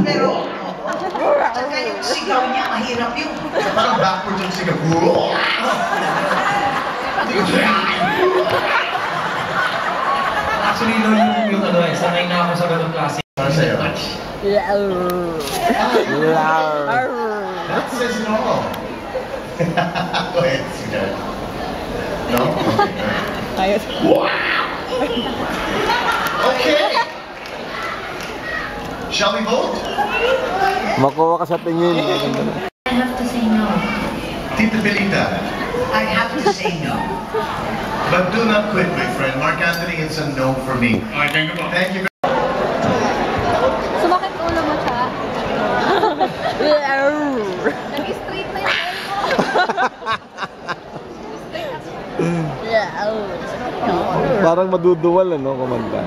pero tsaka yung sigaw niya, mahirap yun. Parang backwards yung sigaw. Actually, no, yung ano eh, sanay na ako sa ganung klase. Para sa'yo. That says no. Go ahead, sweetheart. No? Wow! Okay! Shall we vote? Makuha ka sa tingin. I have to say no. Tita Belita. I have to say no. But do not quit, my friend. Mark Anthony, it's a no for me. Okay, thank you po. Thank you. Sumakit ulo mo siya. Nag-straight na yung ulo. Parang maduduwal, ano, kumanta.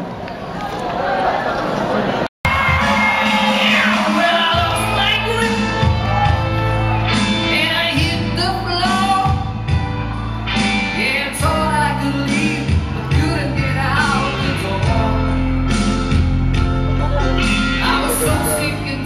Sick and